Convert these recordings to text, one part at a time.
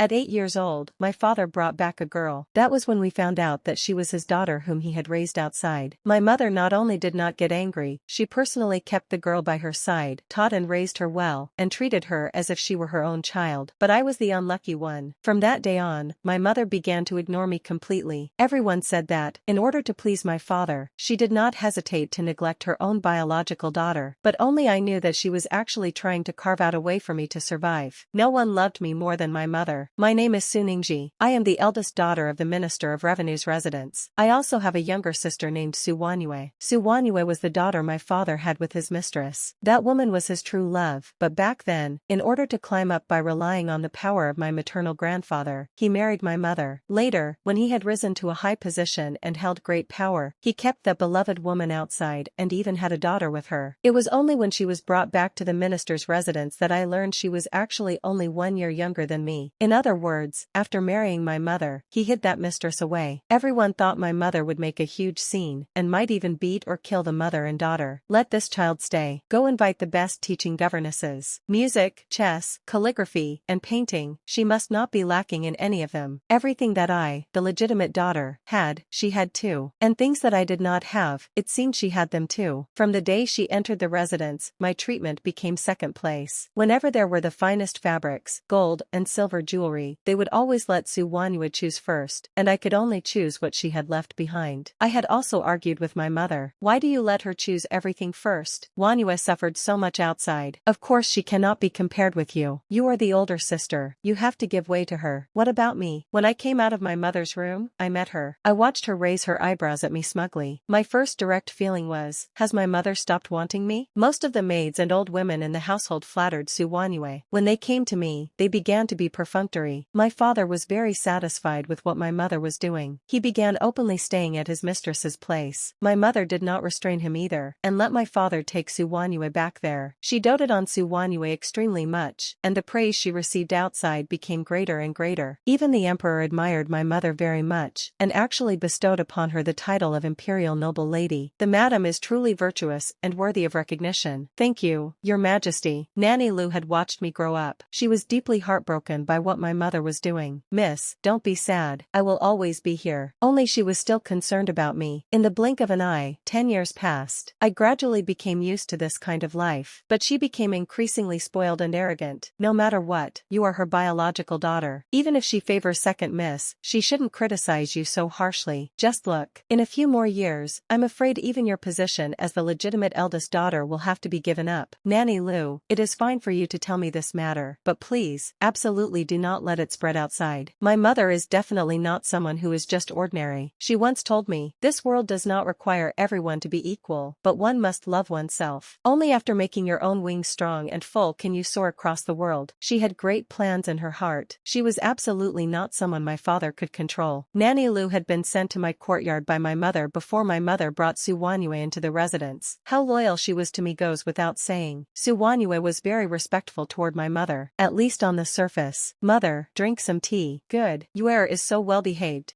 At 8 years old, my father brought back a girl. That was when we found out that she was his daughter whom he had raised outside. My mother not only did not get angry, she personally kept the girl by her side, taught and raised her well, and treated her as if she were her own child. But I was the unlucky one. From that day on, my mother began to ignore me completely. Everyone said that, in order to please my father, she did not hesitate to neglect her own biological daughter. But only I knew that she was actually trying to carve out a way for me to survive. No one loved me more than my mother. My name is Su Ningji. I am the eldest daughter of the Minister of Revenue's residence. I also have a younger sister named Su Wanyue. Su Wanyue was the daughter my father had with his mistress. That woman was his true love, but back then, in order to climb up by relying on the power of my maternal grandfather, he married my mother. Later, when he had risen to a high position and held great power, he kept that beloved woman outside and even had a daughter with her. It was only when she was brought back to the minister's residence that I learned she was actually only 1 year younger than me. In other words, after marrying my mother, he hid that mistress away. Everyone thought my mother would make a huge scene, and might even beat or kill the mother and daughter. Let this child stay. Go invite the best teaching governesses. Music, chess, calligraphy, and painting, she must not be lacking in any of them. Everything that I, the legitimate daughter, had, she had too. And things that I did not have, it seemed she had them too. From the day she entered the residence, my treatment became second place. Whenever there were the finest fabrics, gold and silver jewelry, they would always let Su Wanyue choose first, and I could only choose what she had left behind. I had also argued with my mother. Why do you let her choose everything first? Wanyue suffered so much outside. Of course she cannot be compared with you. You are the older sister. You have to give way to her. What about me? When I came out of my mother's room, I met her. I watched her raise her eyebrows at me smugly. My first direct feeling was, has my mother stopped wanting me? Most of the maids and old women in the household flattered Su Wanyue. When they came to me, they began to be perfunctory. My father was very satisfied with what my mother was doing. He began openly staying at his mistress's place. My mother did not restrain him either, and let my father take Su Wanyue back there. She doted on Su Wanyue extremely much, and the praise she received outside became greater and greater. Even the emperor admired my mother very much, and actually bestowed upon her the title of imperial noble lady. The madam is truly virtuous and worthy of recognition. Thank you, your majesty. Nanny Lu had watched me grow up. She was deeply heartbroken by what my mother was doing. Miss, don't be sad. I will always be here. Only she was still concerned about me. In the blink of an eye, 10 years passed. I gradually became used to this kind of life, but she became increasingly spoiled and arrogant. No matter what, you are her biological daughter. Even if she favors second miss, she shouldn't criticize you so harshly. Just look. In a few more years, I'm afraid even your position as the legitimate eldest daughter will have to be given up. Nanny Lu, it is fine for you to tell me this matter, but please, absolutely do not let it spread outside. My mother is definitely not someone who is just ordinary. She once told me, this world does not require everyone to be equal, but one must love oneself. Only after making your own wings strong and full can you soar across the world. She had great plans in her heart. She was absolutely not someone my father could control. Nanny Lu had been sent to my courtyard by my mother before my mother brought Su Wanyue into the residence. How loyal she was to me goes without saying. Su Wanyue was very respectful toward my mother, at least on the surface. Mother, drink some tea. Good. Yuer is so well behaved.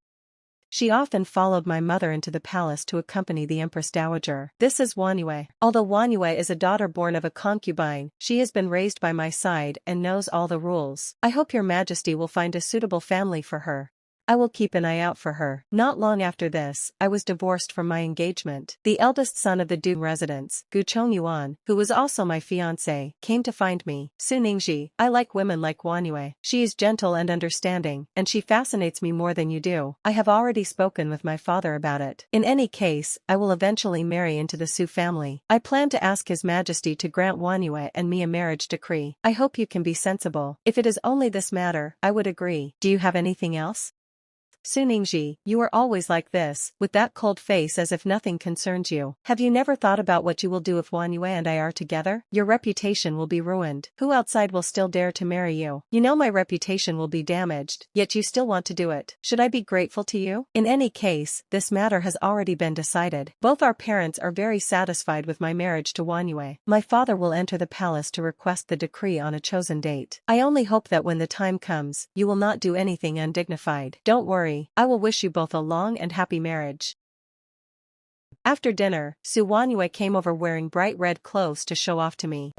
She often followed my mother into the palace to accompany the Empress Dowager. This is Wanyue. Although Wanyue is a daughter born of a concubine, she has been raised by my side and knows all the rules. I hope your majesty will find a suitable family for her. I will keep an eye out for her. Not long after this, I was divorced from my engagement. The eldest son of the Du residence, Gu Chongyuan, who was also my fiancé, came to find me. Su Ningji, I like women like Wanyue. She is gentle and understanding, and she fascinates me more than you do. I have already spoken with my father about it. In any case, I will eventually marry into the Su family. I plan to ask His Majesty to grant Wanyue and me a marriage decree. I hope you can be sensible. If it is only this matter, I would agree. Do you have anything else? Su Ningji, you are always like this, with that cold face as if nothing concerns you. Have you never thought about what you will do if Wanyue and I are together? Your reputation will be ruined. Who outside will still dare to marry you? You know my reputation will be damaged, yet you still want to do it. Should I be grateful to you? In any case, this matter has already been decided. Both our parents are very satisfied with my marriage to Wanyue. My father will enter the palace to request the decree on a chosen date. I only hope that when the time comes, you will not do anything undignified. Don't worry. I will wish you both a long and happy marriage. After dinner, Su Wanyue came over wearing bright red clothes to show off to me.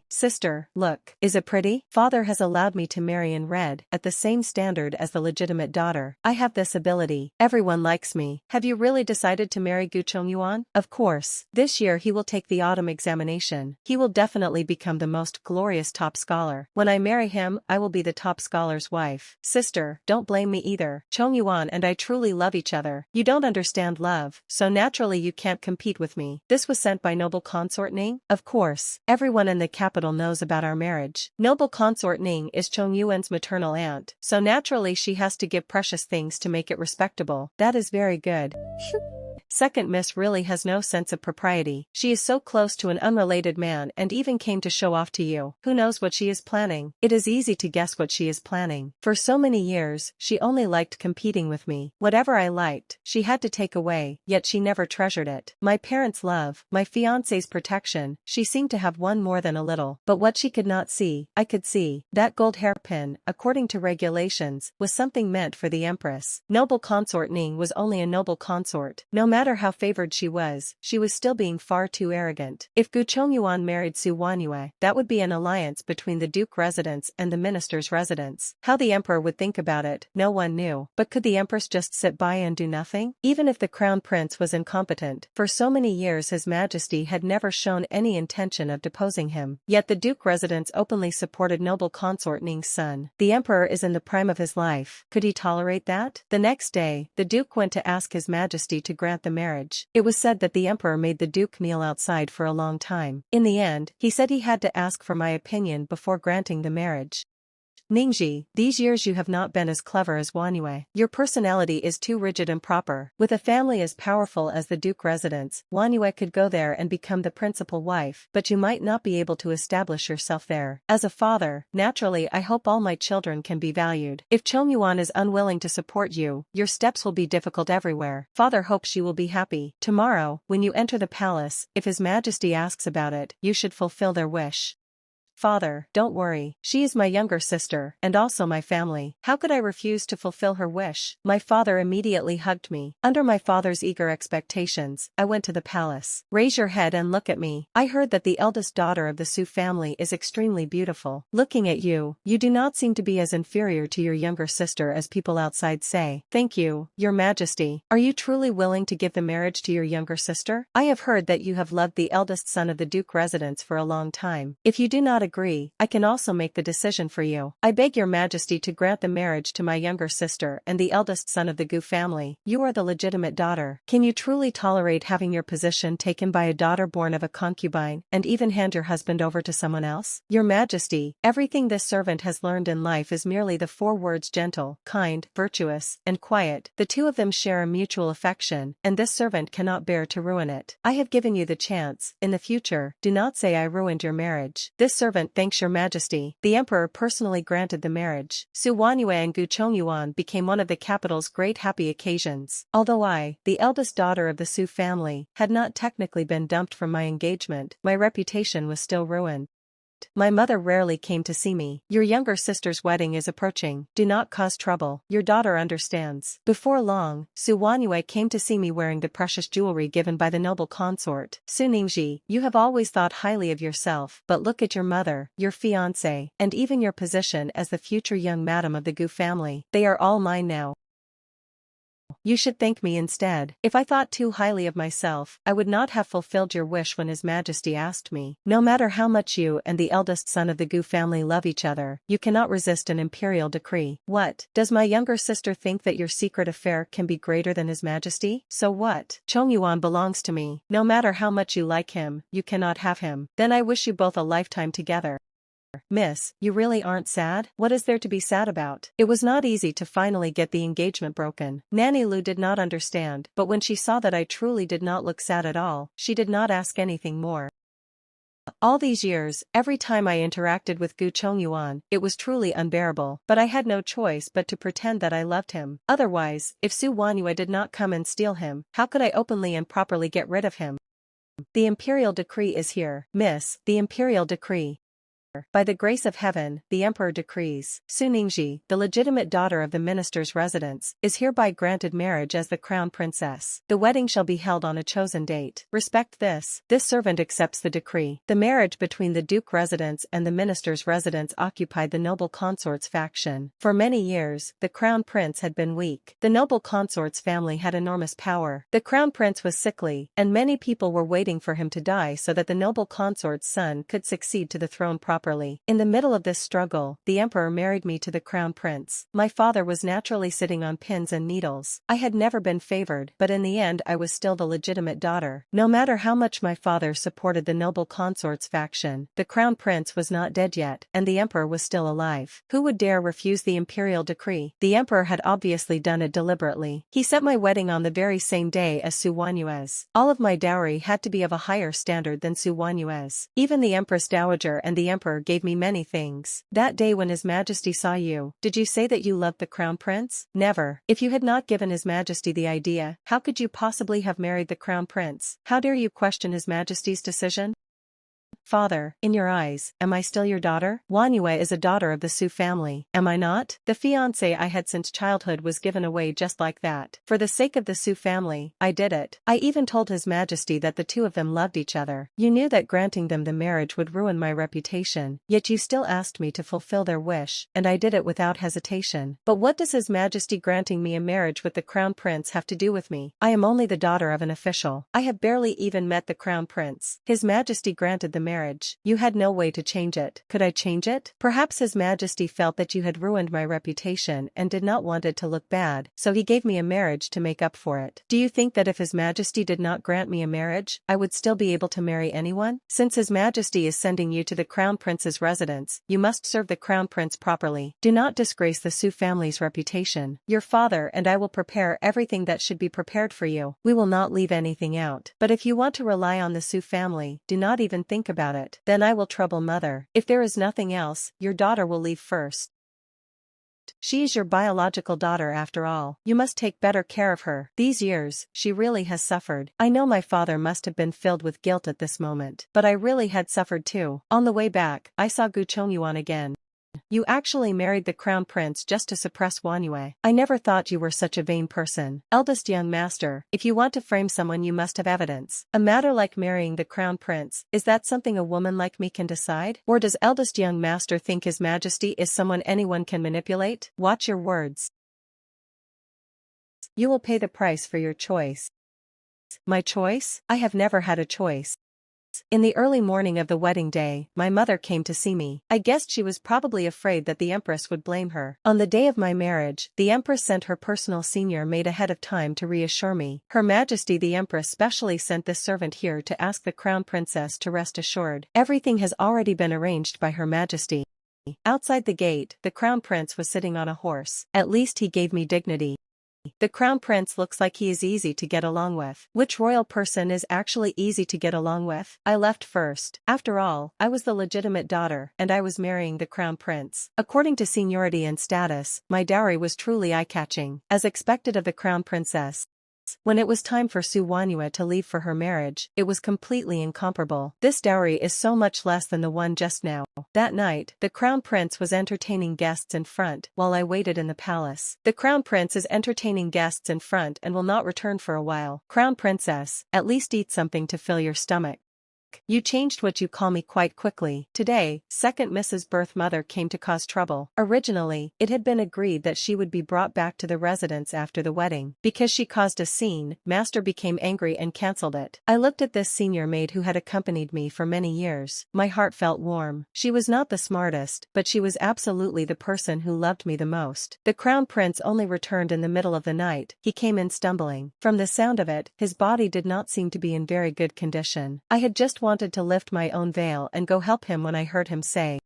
Sister, look. Is it pretty? Father has allowed me to marry in red, at the same standard as the legitimate daughter. I have this ability. Everyone likes me. Have you really decided to marry Gu Chongyuan? Of course. This year he will take the autumn examination. He will definitely become the most glorious top scholar. When I marry him, I will be the top scholar's wife. Sister, don't blame me either. Chongyuan and I truly love each other. You don't understand love, so naturally you can't compete with me. This was sent by noble consort Ning? Of course. Everyone in the capital knows about our marriage. Noble consort Ning is Chongyuan's maternal aunt, so naturally she has to give precious things to make it respectable. That is very good. Second Miss really has no sense of propriety. She is so close to an unrelated man and even came to show off to you. Who knows what she is planning? It is easy to guess what she is planning. For so many years, she only liked competing with me. Whatever I liked, she had to take away, yet she never treasured it. My parents' love, my fiancé's protection, she seemed to have one more than a little. But what she could not see, I could see. That gold hairpin, according to regulations, was something meant for the empress. Noble consort Ning was only a noble consort. No matter how favored she was still being far too arrogant. If Gu Chongyuan married Su Wanyue, that would be an alliance between the duke residence and the minister's residence. How the emperor would think about it, no one knew. But could the empress just sit by and do nothing? Even if the crown prince was incompetent, for so many years his majesty had never shown any intention of deposing him. Yet the duke residence openly supported noble consort Ning's son. The emperor is in the prime of his life. Could he tolerate that? The next day, the duke went to ask his majesty to grant the marriage. It was said that the emperor made the duke kneel outside for a long time. In the end, he said he had to ask for my opinion before granting the marriage. Ningji, these years you have not been as clever as Wanyue. Your personality is too rigid and proper. With a family as powerful as the duke residence, Wanyue could go there and become the principal wife, but you might not be able to establish yourself there. As a father, naturally I hope all my children can be valued. If Chongyuan is unwilling to support you, your steps will be difficult everywhere. Father hopes you will be happy. Tomorrow, when you enter the palace, if His Majesty asks about it, you should fulfill their wish. Father, don't worry, she is my younger sister, and also my family. How could I refuse to fulfill her wish? My father immediately hugged me. Under my father's eager expectations, I went to the palace. Raise your head and look at me. I heard that the eldest daughter of the Su family is extremely beautiful. Looking at you, you do not seem to be as inferior to your younger sister as people outside say. Thank you, Your Majesty. Are you truly willing to give the marriage to your younger sister? I have heard that you have loved the eldest son of the Duke residence for a long time. If you do not agree, I can also make the decision for you. I beg Your Majesty to grant the marriage to my younger sister and the eldest son of the Gu family. You are the legitimate daughter. Can you truly tolerate having your position taken by a daughter born of a concubine, and even hand your husband over to someone else? Your Majesty, everything this servant has learned in life is merely the 4 words gentle, kind, virtuous, and quiet. The two of them share a mutual affection, and this servant cannot bear to ruin it. I have given you the chance. In the future, do not say I ruined your marriage. This servant thanks Your Majesty. The emperor personally granted the marriage. Su Wanyue and Gu Chongyuan became one of the capital's great happy occasions. Although I, the eldest daughter of the Su family, had not technically been dumped from my engagement, my reputation was still ruined. My mother rarely came to see me. Your younger sister's wedding is approaching. Do not cause trouble. Your daughter understands. Before long, Su Wanyue came to see me wearing the precious jewelry given by the noble consort. Su Ningji, you have always thought highly of yourself, but look at your mother, your fiancé, and even your position as the future young madam of the Gu family. They are all mine now. You should thank me instead. If I thought too highly of myself, I would not have fulfilled your wish when His Majesty asked me. No matter how much you and the eldest son of the Gu family love each other, you cannot resist an imperial decree. What? Does my younger sister think that your secret affair can be greater than His Majesty? So what? Chongyuan belongs to me. No matter how much you like him, you cannot have him. Then I wish you both a lifetime together. Miss, you really aren't sad? What is there to be sad about? It was not easy to finally get the engagement broken. Nanny Lu did not understand, but when she saw that I truly did not look sad at all, she did not ask anything more. All these years, every time I interacted with Gu Chongyuan, it was truly unbearable, but I had no choice but to pretend that I loved him. Otherwise, if Su Wanyue did not come and steal him, how could I openly and properly get rid of him? The imperial decree is here, miss, the imperial decree. By the grace of heaven, the emperor decrees, Su Ningji, the legitimate daughter of the minister's residence, is hereby granted marriage as the crown princess. The wedding shall be held on a chosen date. Respect this. This servant accepts the decree. The marriage between the duke residence and the minister's residence occupied the noble consort's faction. For many years, the crown prince had been weak. The noble consort's family had enormous power. The crown prince was sickly, and many people were waiting for him to die so that the noble consort's son could succeed to the throne properly. In the middle of this struggle, the emperor married me to the crown prince. My father was naturally sitting on pins and needles. I had never been favored, but in the end I was still the legitimate daughter. No matter how much my father supported the noble consort's faction, the crown prince was not dead yet, and the emperor was still alive. Who would dare refuse the imperial decree? The emperor had obviously done it deliberately. He set my wedding on the very same day as Su Wanyue's. All of my dowry had to be of a higher standard than Su Wanyue's. Even the empress dowager and the emperor gave me many things. That day when His Majesty saw you, did you say that you loved the crown prince? Never. If you had not given His Majesty the idea, how could you possibly have married the crown prince? How dare you question His Majesty's decision? Father, in your eyes, am I still your daughter? Wanyue is a daughter of the Su family, am I not? The fiancé I had since childhood was given away just like that. For the sake of the Su family, I did it. I even told His Majesty that the two of them loved each other. You knew that granting them the marriage would ruin my reputation, yet you still asked me to fulfill their wish, and I did it without hesitation. But what does His Majesty granting me a marriage with the crown prince have to do with me? I am only the daughter of an official. I have barely even met the crown prince. His Majesty granted the marriage. You had no way to change it. Could I change it? Perhaps His Majesty felt that you had ruined my reputation and did not want it to look bad, so he gave me a marriage to make up for it. Do you think that if His Majesty did not grant me a marriage, I would still be able to marry anyone? Since His Majesty is sending you to the crown prince's residence, you must serve the crown prince properly. Do not disgrace the Su family's reputation. Your father and I will prepare everything that should be prepared for you. We will not leave anything out. But if you want to rely on the Su family, do not even think about it. Then I will trouble mother. If there is nothing else, your daughter will leave first. She is your biological daughter after all. You must take better care of her. These years, she really has suffered. I know my father must have been filled with guilt at this moment, but I really had suffered too. On the way back, I saw Gu Chongyuan again. You actually married the crown prince just to suppress Wanyue. I never thought you were such a vain person. Eldest young master, if you want to frame someone you must have evidence. A matter like marrying the crown prince, is that something a woman like me can decide? Or does eldest young master think His Majesty is someone anyone can manipulate? Watch your words. You will pay the price for your choice. My choice? I have never had a choice. In the early morning of the wedding day, my mother came to see me. I guessed she was probably afraid that the empress would blame her. On the day of my marriage, the empress sent her personal senior maid ahead of time to reassure me. Her Majesty the Empress specially sent this servant here to ask the crown princess to rest assured. Everything has already been arranged by Her Majesty. Outside the gate, the crown prince was sitting on a horse. At least he gave me dignity. The crown prince looks like he is easy to get along with. Which royal person is actually easy to get along with? I left first. After all, I was the legitimate daughter, and I was marrying the crown prince. According to seniority and status, my dowry was truly eye-catching. As expected of the crown princess, when it was time for Su Wanyue to leave for her marriage, it was completely incomparable. This dowry is so much less than the one just now. That night, the crown prince was entertaining guests in front, while I waited in the palace. The crown prince is entertaining guests in front and will not return for a while. Crown princess, at least eat something to fill your stomach. You changed what you call me quite quickly. Today, second Mrs. Birth Mother came to cause trouble. Originally, it had been agreed that she would be brought back to the residence after the wedding. Because she caused a scene, Master became angry and cancelled it. I looked at this senior maid who had accompanied me for many years. My heart felt warm. She was not the smartest, but she was absolutely the person who loved me the most. The crown prince only returned in the middle of the night. He came in stumbling. From the sound of it, his body did not seem to be in very good condition. I had just wanted to lift my own veil and go help him when I heard him say,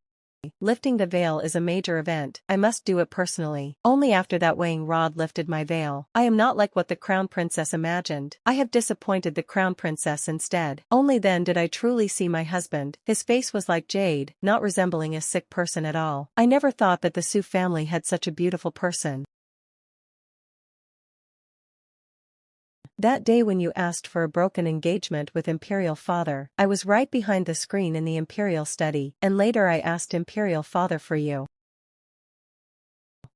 "Lifting the veil is a major event. I must do it personally." Only after that weighing rod lifted my veil. I am not like what the crown princess imagined. I have disappointed the crown princess instead. Only then did I truly see my husband. His face was like jade, not resembling a sick person at all. I never thought that the Su family had such a beautiful person. That day when you asked for a broken engagement with Imperial Father, I was right behind the screen in the Imperial study, and later I asked Imperial Father for you.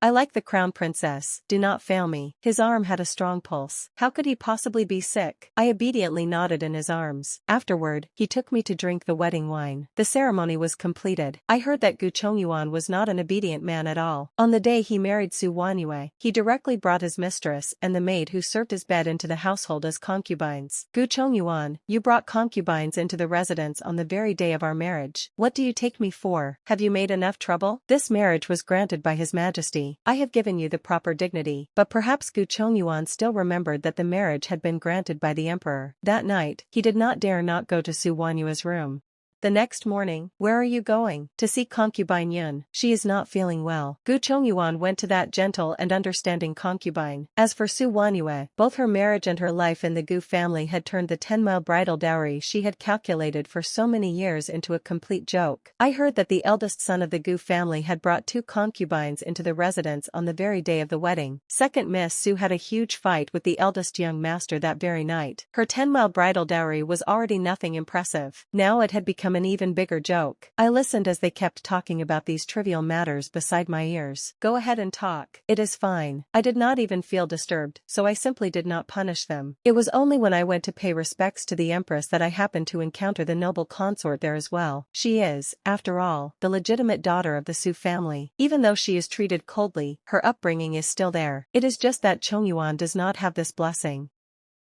I like the Crown Princess, do not fail me. His arm had a strong pulse. How could he possibly be sick? I obediently nodded in his arms. Afterward, he took me to drink the wedding wine. The ceremony was completed. I heard that Gu Chongyuan was not an obedient man at all. On the day he married Su Wanyue, he directly brought his mistress and the maid who served his bed into the household as concubines. Gu Chongyuan, you brought concubines into the residence on the very day of our marriage. What do you take me for? Have you made enough trouble? This marriage was granted by His Majesty. I have given you the proper dignity, but perhaps Gu Chongyuan still remembered that the marriage had been granted by the emperor. That night, he did not dare not go to Su Wanyue's room. The next morning, where are you going? To see concubine Yun. She is not feeling well. Gu Chongyuan went to that gentle and understanding concubine. As for Su Wanyue, both her marriage and her life in the Gu family had turned the 10-mile bridal dowry she had calculated for so many years into a complete joke. I heard that the eldest son of the Gu family had brought 2 concubines into the residence on the very day of the wedding. Second Miss Su had a huge fight with the eldest young master that very night. Her 10-mile bridal dowry was already nothing impressive. Now it had become an even bigger joke. I listened as they kept talking about these trivial matters beside my ears. Go ahead and talk. It is fine. I did not even feel disturbed, so I simply did not punish them. It was only when I went to pay respects to the Empress that I happened to encounter the noble consort there as well. She is, after all, the legitimate daughter of the Su family. Even though she is treated coldly, her upbringing is still there. It is just that Chongyuan does not have this blessing.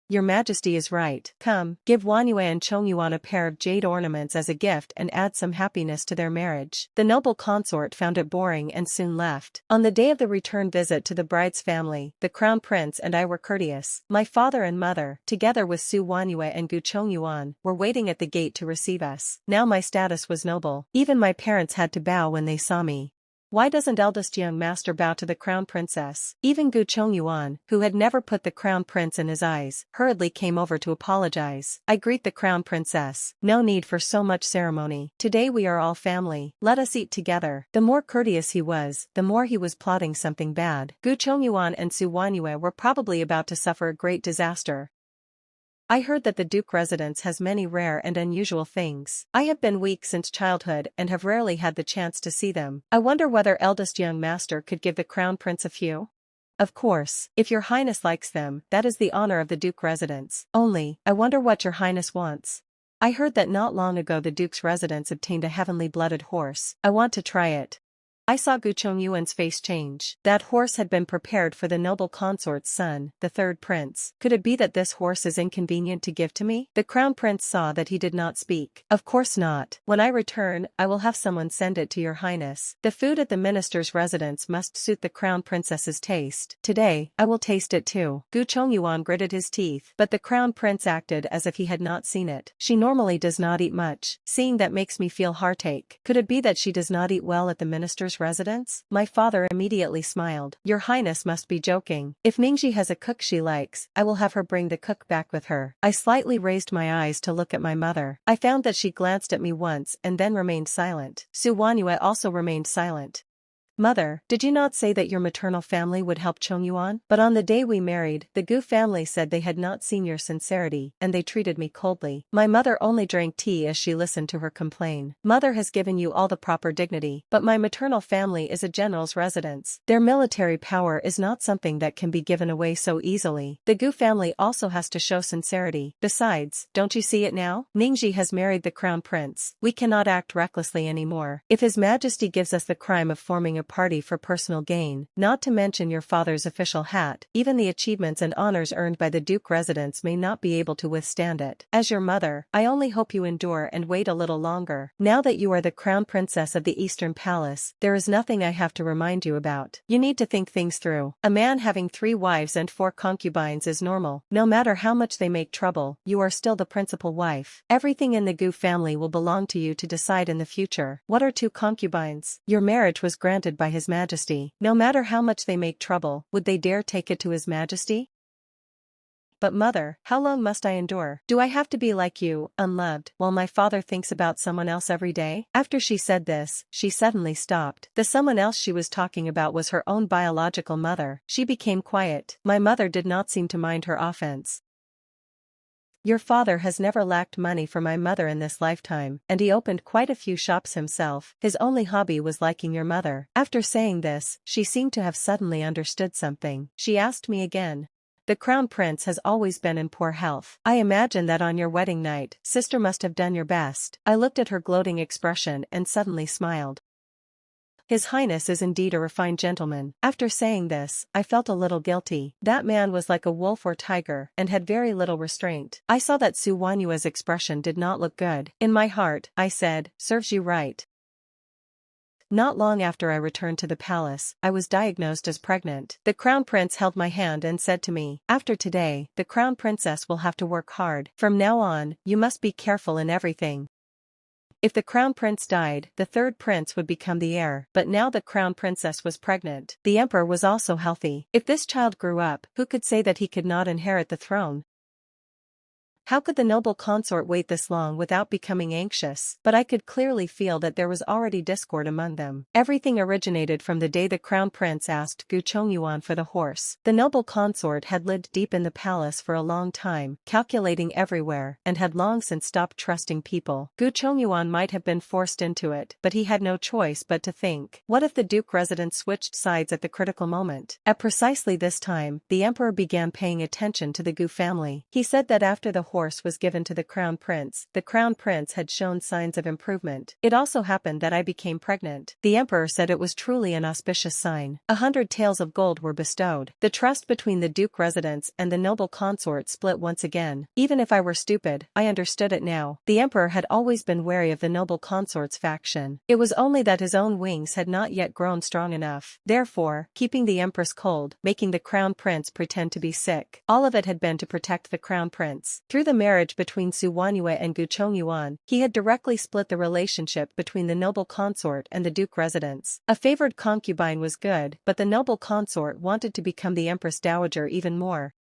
Your Majesty is right. Come, give Wanyue and Chongyuan a pair of jade ornaments as a gift and add some happiness to their marriage. The noble consort found it boring and soon left. On the day of the return visit to the bride's family, the Crown Prince and I were courteous. My father and mother, together with Su Wanyue and Gu Chongyuan, were waiting at the gate to receive us. Now my status was noble. Even my parents had to bow when they saw me. Why doesn't eldest young master bow to the Crown Princess? Even Gu Chongyuan, who had never put the Crown Prince in his eyes, hurriedly came over to apologize. I greet the Crown Princess. No need for so much ceremony. Today we are all family. Let us eat together. The more courteous he was, the more he was plotting something bad. Gu Chongyuan and Su Wanyue were probably about to suffer a great disaster. I heard that the Duke residence has many rare and unusual things. I have been weak since childhood and have rarely had the chance to see them. I wonder whether eldest young master could give the Crown Prince a few? Of course, if your highness likes them, that is the honor of the Duke residence. Only, I wonder what your highness wants. I heard that not long ago the Duke's residence obtained a heavenly blooded horse. I want to try it. I saw Gu Chongyuan's face change. That horse had been prepared for the noble consort's son, the third prince. Could it be that this horse is inconvenient to give to me? The Crown Prince saw that he did not speak. Of course not. When I return, I will have someone send it to your highness. The food at the minister's residence must suit the Crown Princess's taste. Today, I will taste it too. Gu Chongyuan gritted his teeth, but the Crown Prince acted as if he had not seen it. She normally does not eat much. Seeing that makes me feel heartache. Could it be that she does not eat well at the minister's residence? My father immediately smiled. Your highness must be joking. If Ningxi has a cook she likes, I will have her bring the cook back with her. I slightly raised my eyes to look at my mother. I found that she glanced at me once and then remained silent. Su Wanyue also remained silent. Mother, did you not say that your maternal family would help Chongyuan? But on the day we married, the Gu family said they had not seen your sincerity, and they treated me coldly. My mother only drank tea as she listened to her complain. Mother has given you all the proper dignity, but my maternal family is a general's residence. Their military power is not something that can be given away so easily. The Gu family also has to show sincerity. Besides, don't you see it now? Ningxi has married the Crown Prince. We cannot act recklessly anymore. If His Majesty gives us the crime of forming a party for personal gain, not to mention your father's official hat, even the achievements and honors earned by the Duke residence may not be able to withstand it. As your mother, I only hope you endure and wait a little longer. Now that you are the Crown Princess of the Eastern Palace, there is nothing I have to remind you about. You need to think things through. A man having 3 wives and 4 concubines is normal. No matter how much they make trouble, you are still the principal wife. Everything in the Gu family will belong to you to decide in the future. What are 2 concubines? Your marriage was granted by His Majesty. No matter how much they make trouble, would they dare take it to His Majesty? But mother, how long must I endure? Do I have to be like you, unloved, while my father thinks about someone else every day? After she said this, she suddenly stopped. The someone else she was talking about was her own biological mother. She became quiet. My mother did not seem to mind her offense. Your father has never lacked money for my mother in this lifetime, and he opened quite a few shops himself. His only hobby was liking your mother. After saying this, she seemed to have suddenly understood something. She asked me again. The crown prince has always been in poor health. I imagine that on your wedding night, sister must have done your best. I looked at her gloating expression and suddenly smiled. His Highness is indeed a refined gentleman. After saying this, I felt a little guilty. That man was like a wolf or tiger, and had very little restraint. I saw that Su Wanyue's expression did not look good. In my heart, I said, serves you right. Not long after I returned to the palace, I was diagnosed as pregnant. The crown prince held my hand and said to me, after today, the crown princess will have to work hard. From now on, you must be careful in everything. If the crown prince died, the third prince would become the heir, but now the crown princess was pregnant. The emperor was also healthy. If this child grew up, who could say that he could not inherit the throne? How could the noble consort wait this long without becoming anxious? But I could clearly feel that there was already discord among them. Everything originated from the day the crown prince asked Gu Chongyuan for the horse. The noble consort had lived deep in the palace for a long time, calculating everywhere, and had long since stopped trusting people. Gu Chongyuan might have been forced into it, but he had no choice but to think. What if the duke resident switched sides at the critical moment? At precisely this time, the emperor began paying attention to the Gu family. He said that after the horse was given to the crown prince had shown signs of improvement. It also happened that I became pregnant. The emperor said it was truly an auspicious sign. 100 taels of gold were bestowed. The trust between the duke residence and the noble consort split once again. Even if I were stupid, I understood it now. The emperor had always been wary of the noble consort's faction. It was only that his own wings had not yet grown strong enough. Therefore, keeping the empress cold, making the crown prince pretend to be sick. All of it had been to protect the crown prince. Through the marriage between Su Wanyue and Gu Chongyuan, he had directly split the relationship between the noble consort and the duke residence. A favored concubine was good, but the noble consort wanted to become the empress dowager even more.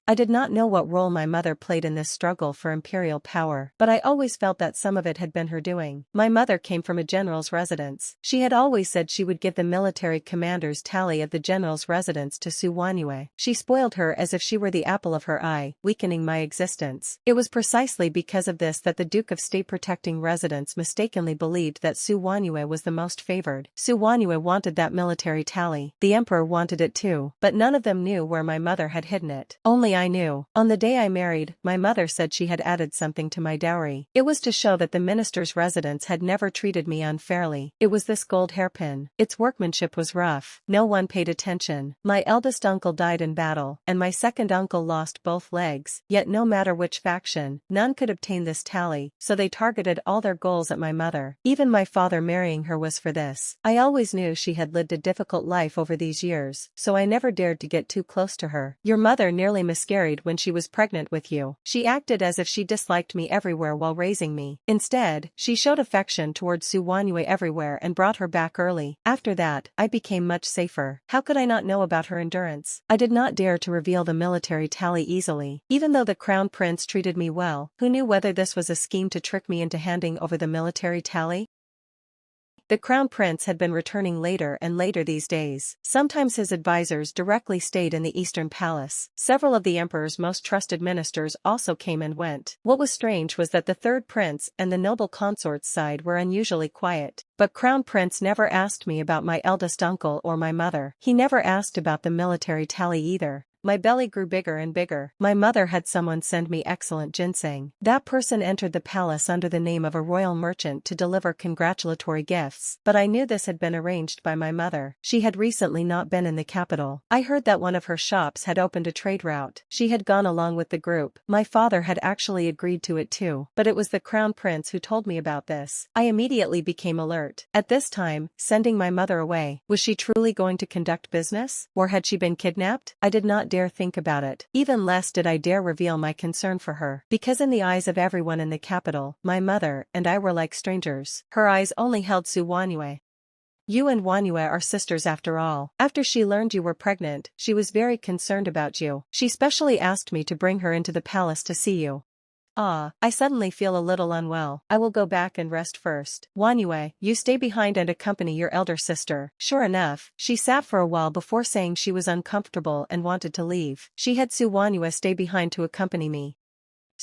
I did not know what role my mother played in this struggle for imperial power, but I always felt that some of it had been her doing. My mother came from a general's residence. She had always said she would give the military commander's tally of the general's residence to Su Wanyue. She spoiled her as if she were the apple of her eye, weakening my existence. It was precisely because of this that the Duke of State Protecting Residence mistakenly believed that Su Wanyue was the most favored. Su Wanyue wanted that military tally. The emperor wanted it too, but none of them knew where my mother had hidden it. Only I knew. On the day I married, my mother said she had added something to my dowry. It was to show that the minister's residence had never treated me unfairly. It was this gold hairpin. Its workmanship was rough. No one paid attention. My eldest uncle died in battle, and my second uncle lost both legs. Yet no matter which faction, none could obtain this tally, so they targeted all their goals at my mother. Even my father marrying her was for this. I always knew she had lived a difficult life over these years, so I never dared to get too close to her. Your mother nearly miscarried when she was pregnant with you. She acted as if she disliked me everywhere while raising me. Instead, she showed affection towards Su Wanyue everywhere and brought her back early. After that, I became much safer. How could I not know about her endurance? I did not dare to reveal the military tally easily. Even though the crown prince treated me well, who knew whether this was a scheme to trick me into handing over the military tally? The crown prince had been returning later and later these days. Sometimes his advisors directly stayed in the eastern palace. Several of the emperor's most trusted ministers also came and went. What was strange was that the third prince and the noble consort's side were unusually quiet. But crown prince never asked me about my eldest uncle or my mother. He never asked about the military tally either. My belly grew bigger and bigger. My mother had someone send me excellent ginseng. That person entered the palace under the name of a royal merchant to deliver congratulatory gifts, but I knew this had been arranged by my mother. She had recently not been in the capital. I heard that one of her shops had opened a trade route. She had gone along with the group. My father had actually agreed to it too, but it was the crown prince who told me about this. I immediately became alert. At this time, sending my mother away, was she truly going to conduct business? Or had she been kidnapped? I did not dare think about it. Even less did I dare reveal my concern for her, because in the eyes of everyone in the capital, my mother and I were like strangers. Her eyes only held Su Wanyue. You and Wanyue are sisters after all. After she learned you were pregnant, she was very concerned about you. She specially asked me to bring her into the palace to see you. I suddenly feel a little unwell. I will go back and rest first. Wanyue, you stay behind and accompany your elder sister. Sure enough, she sat for a while before saying she was uncomfortable and wanted to leave. She had Su Wanyue stay behind to accompany me.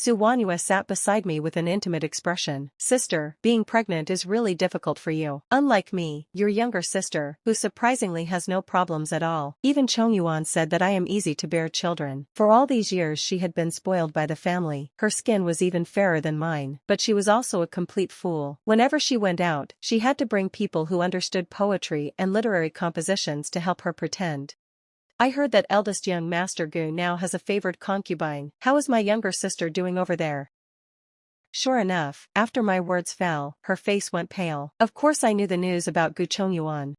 Su Wanyu sat beside me with an intimate expression. Sister, being pregnant is really difficult for you. Unlike me, your younger sister, who surprisingly has no problems at all. Even Chongyuan said that I am easy to bear children. For all these years she had been spoiled by the family. Her skin was even fairer than mine, but she was also a complete fool. Whenever she went out, she had to bring people who understood poetry and literary compositions to help her pretend. I heard that eldest young Master Gu now has a favored concubine. How is my younger sister doing over there? Sure enough, after my words fell, her face went pale. Of course I knew the news about Gu Chongyuan.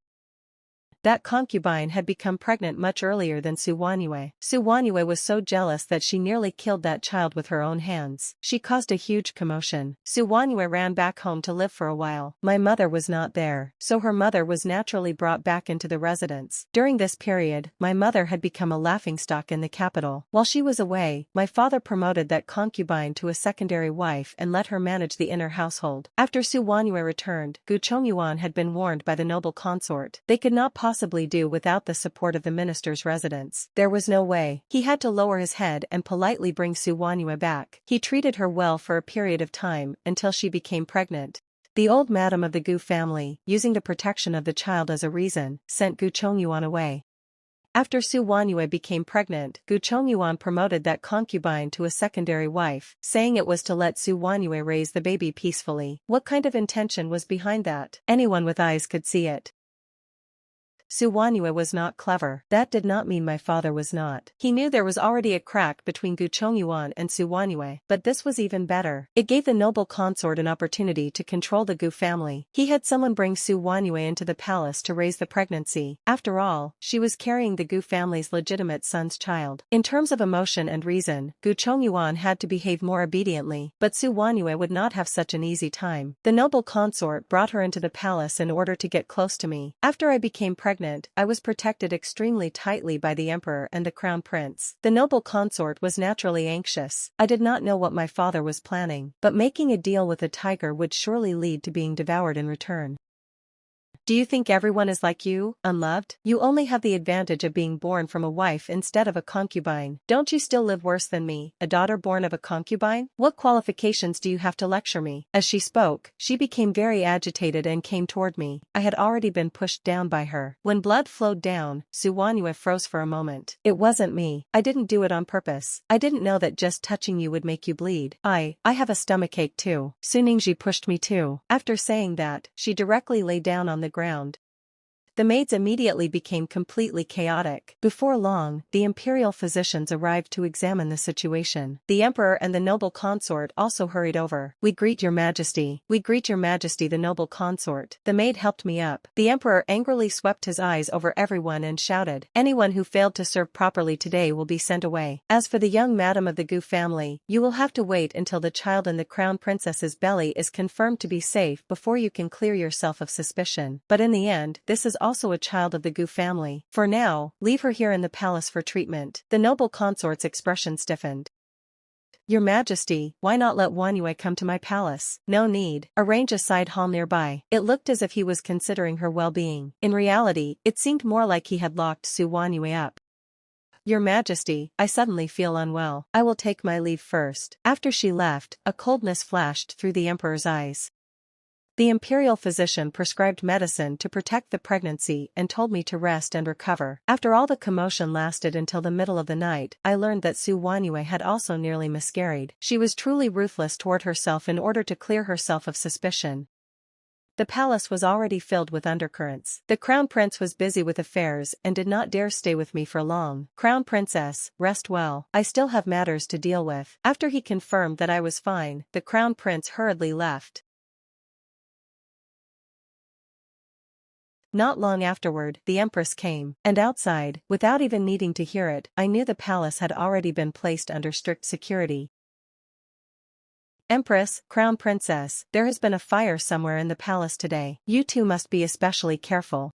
That concubine had become pregnant much earlier than Su Wanyue. Su Wanyue was so jealous that she nearly killed that child with her own hands. She caused a huge commotion. Su Wanyue ran back home to live for a while. My mother was not there, so her mother was naturally brought back into the residence. During this period, my mother had become a laughingstock in the capital. While she was away, my father promoted that concubine to a secondary wife and let her manage the inner household. After Su Wanyue returned, Gu Chongyuan had been warned by the noble consort. They could not possibly do without the support of the minister's residence. There was no way. He had to lower his head and politely bring Su Wanyue back. He treated her well for a period of time until she became pregnant. The old madam of the Gu family, using the protection of the child as a reason, sent Gu Chongyuan away. After Su Wanyue became pregnant, Gu Chongyuan promoted that concubine to a secondary wife, saying it was to let Su Wanyue raise the baby peacefully. What kind of intention was behind that? Anyone with eyes could see it. Su Wanyue was not clever. That did not mean my father was not. He knew there was already a crack between Gu Chongyuan and Su Wanyue, but this was even better. It gave the noble consort an opportunity to control the Gu family. He had someone bring Su Wanyue into the palace to raise the pregnancy. After all, she was carrying the Gu family's legitimate son's child. In terms of emotion and reason, Gu Chongyuan had to behave more obediently, but Su Wanyue would not have such an easy time. The noble consort brought her into the palace in order to get close to me. After I became pregnant, I was protected extremely tightly by the emperor and the crown prince. The noble consort was naturally anxious. I did not know what my father was planning, but making a deal with a tiger would surely lead to being devoured in return. Do you think everyone is like you, unloved? You only have the advantage of being born from a wife instead of a concubine. Don't you still live worse than me, a daughter born of a concubine? What qualifications do you have to lecture me? As she spoke, she became very agitated and came toward me. I had already been pushed down by her. When blood flowed down, Su Wanyue froze for a moment. It wasn't me. I didn't do it on purpose. I didn't know that just touching you would make you bleed. I have a stomachache too. Su Ningji pushed me too. After saying that, she directly lay down on the ground. The maids immediately became completely chaotic. Before long, the imperial physicians arrived to examine the situation. The emperor and the noble consort also hurried over. "We greet your majesty. We greet your majesty," the noble consort. The maid helped me up. The emperor angrily swept his eyes over everyone and shouted, "Anyone who failed to serve properly today will be sent away. As for the young madam of the Gu family, you will have to wait until the child in the crown princess's belly is confirmed to be safe before you can clear yourself of suspicion. But in the end, this is also a child of the Gu family. For now, leave her here in the palace for treatment." The noble consort's expression stiffened. "Your Majesty, why not let Wanyue come to my palace?" "No need. Arrange a side hall nearby." It looked as if he was considering her well-being. In reality, it seemed more like he had locked Su Wanyue up. "Your Majesty, I suddenly feel unwell. I will take my leave first." After she left, a coldness flashed through the emperor's eyes. The imperial physician prescribed medicine to protect the pregnancy and told me to rest and recover. After all the commotion lasted until the middle of the night, I learned that Su Wanyue had also nearly miscarried. She was truly ruthless toward herself in order to clear herself of suspicion. The palace was already filled with undercurrents. The crown prince was busy with affairs and did not dare stay with me for long. "Crown princess, rest well. I still have matters to deal with." After he confirmed that I was fine, the crown prince hurriedly left. Not long afterward, the empress came, and outside, without even needing to hear it, I knew the palace had already been placed under strict security. "Empress, crown princess, there has been a fire somewhere in the palace today. You two must be especially careful."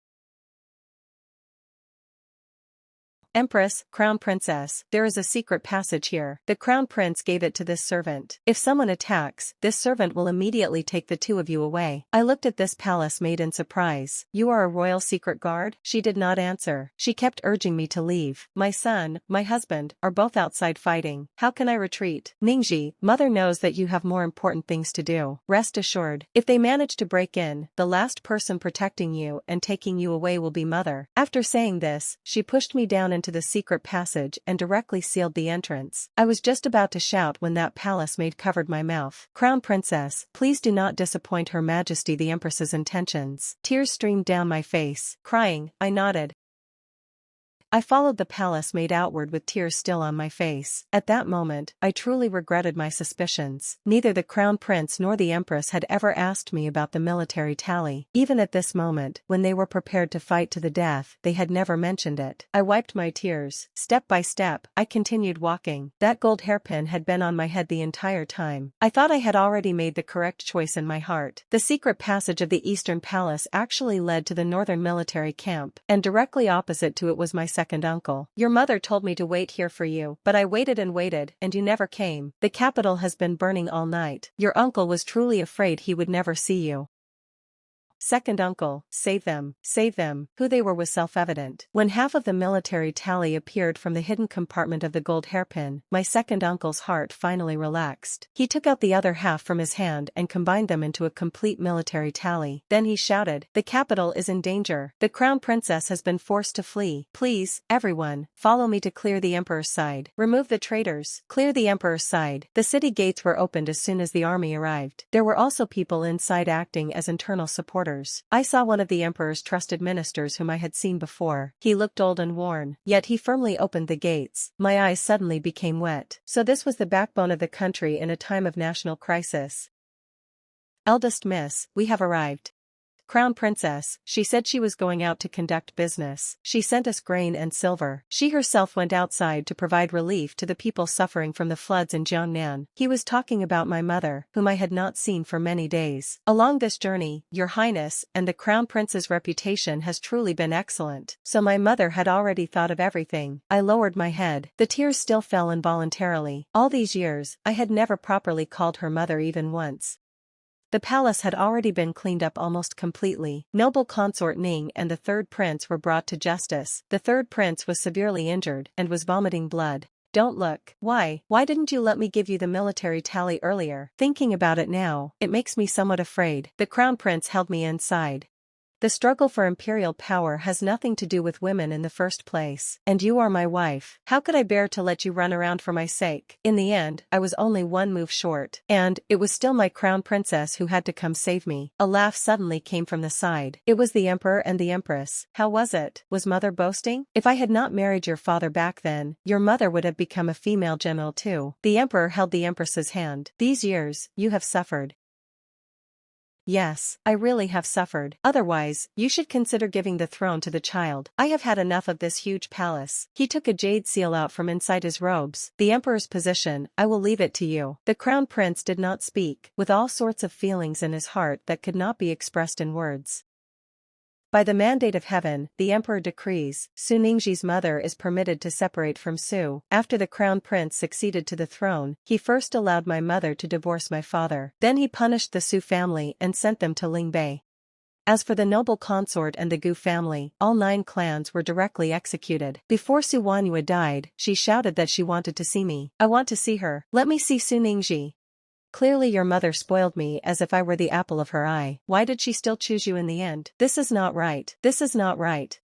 Empress, Crown Princess, there is a secret passage here. The Crown Prince gave it to this servant. If someone attacks, this servant will immediately take the two of you away. I looked at this palace maid in surprise. You are a royal secret guard? She did not answer. She kept urging me to leave. My son, my husband, are both outside fighting. How can I retreat? Ningxi, mother knows that you have more important things to do. Rest assured, if they manage to break in, the last person protecting you and taking you away will be mother. After saying this, she pushed me down into the secret passage and directly sealed the entrance. I was just about to shout when that palace maid covered my mouth. Crown Princess, please do not disappoint Her Majesty the Empress's intentions. Tears streamed down my face. Crying, I nodded. I followed the palace maid outward with tears still on my face. At that moment, I truly regretted my suspicions. Neither the Crown Prince nor the Empress had ever asked me about the military tally. Even at this moment, when they were prepared to fight to the death, they had never mentioned it. I wiped my tears. Step by step, I continued walking. That gold hairpin had been on my head the entire time. I thought I had already made the correct choice in my heart. The secret passage of the Eastern Palace actually led to the Northern military camp, and directly opposite to it was my second uncle. Your mother told me to wait here for you, but I waited, and you never came. The capital has been burning all night. Your uncle was truly afraid he would never see you. Second uncle, save them, save them. Who they were was self-evident. When half of the military tally appeared from the hidden compartment of the gold hairpin, my second uncle's heart finally relaxed. He took out the other half from his hand and combined them into a complete military tally. Then he shouted, the capital is in danger. The Crown Princess has been forced to flee. Please, everyone, follow me to clear the Emperor's side. Remove the traitors. Clear the Emperor's side. The city gates were opened as soon as the army arrived. There were also people inside acting as internal supporters. I saw one of the Emperor's trusted ministers whom I had seen before. He looked old and worn, yet he firmly opened the gates. My eyes suddenly became wet. So this was the backbone of the country in a time of national crisis. Eldest Miss, we have arrived. Crown Princess, she said she was going out to conduct business. She sent us grain and silver. She herself went outside to provide relief to the people suffering from the floods in Jiangnan. He was talking about my mother, whom I had not seen for many days. Along this journey, Your Highness and the Crown Prince's reputation has truly been excellent. So my mother had already thought of everything. I lowered my head. The tears still fell involuntarily. All these years, I had never properly called her mother even once. The palace had already been cleaned up almost completely. Noble consort Ning and the third prince were brought to justice. The third prince was severely injured and was vomiting blood. Don't look. Why didn't you let me give you the military tally earlier? Thinking about it now, it makes me somewhat afraid. The Crown Prince held me inside. The struggle for imperial power has nothing to do with women in the first place. And you are my wife. How could I bear to let you run around for my sake? In the end, I was only one move short. And it was still my Crown Princess who had to come save me. A laugh suddenly came from the side. It was the Emperor and the Empress. How was it? Was mother boasting? If I had not married your father back then, your mother would have become a female general too. The Emperor held the Empress's hand. These years, you have suffered. Yes, I really have suffered. Otherwise, you should consider giving the throne to the child. I have had enough of this huge palace. He took a jade seal out from inside his robes. The Emperor's position, I will leave it to you. The Crown Prince did not speak, with all sorts of feelings in his heart that could not be expressed in words. By the mandate of heaven, the Emperor decrees, Su Ningxi's mother is permitted to separate from Su. After the Crown Prince succeeded to the throne, he first allowed my mother to divorce my father. Then he punished the Su family and sent them to Lingbei. As for the noble consort and the Gu family, all 9 clans were directly executed. Before Su Wanyue died, she shouted that she wanted to see me. I want to see her. Let me see Su Ningxi. Clearly your mother spoiled me as if I were the apple of her eye. Why did she still choose you in the end? This is not right. This is not right.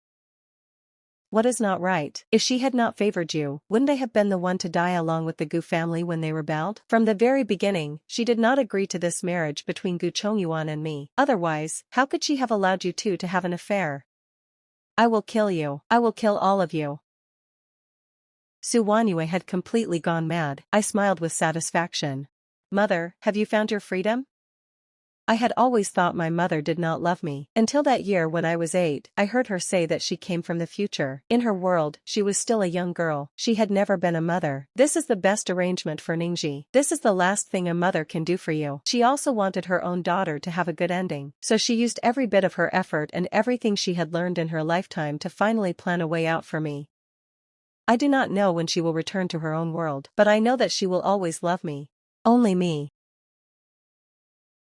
What is not right? If she had not favored you, wouldn't I have been the one to die along with the Gu family when they rebelled? From the very beginning, she did not agree to this marriage between Gu Chongyuan and me. Otherwise, how could she have allowed you two to have an affair? I will kill you. I will kill all of you. Su Wanyue had completely gone mad. I smiled with satisfaction. Mother, have you found your freedom? I had always thought my mother did not love me. Until that year when I was 8, I heard her say that she came from the future. In her world, she was still a young girl. She had never been a mother. This is the best arrangement for Ningxi. This is the last thing a mother can do for you. She also wanted her own daughter to have a good ending. So she used every bit of her effort and everything she had learned in her lifetime to finally plan a way out for me. I do not know when she will return to her own world, but I know that she will always love me. Only me.